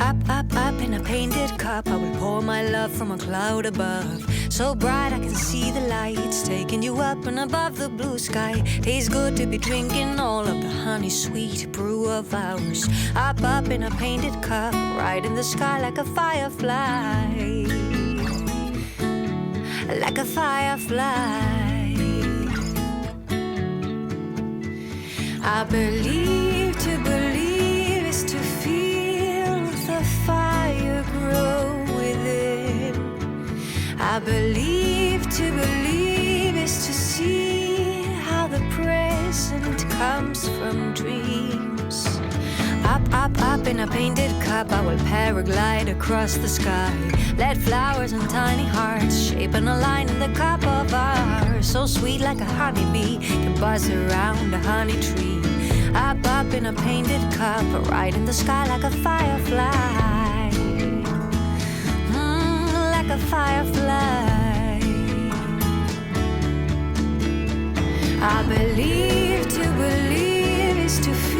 Up in a painted cup, I will pour my love from a cloud above. So bright I can see the lights, taking you up and above the blue sky. Tastes good to be drinking all of the honey sweet brew of ours. Up in a painted cup, right in the sky like a firefly. Like a firefly. I believe to believe is to feel the fire grow within. I believe to believe is to see how the present comes from dreams. Up in a painted cup, I will paraglide across the sky. Let flowers and tiny hearts shaping a line in the cup of ours. So sweet like a honeybee can buzz around a honey tree. Up in a painted cup, right in the sky like a firefly. Like a firefly. I believe to believe is to feel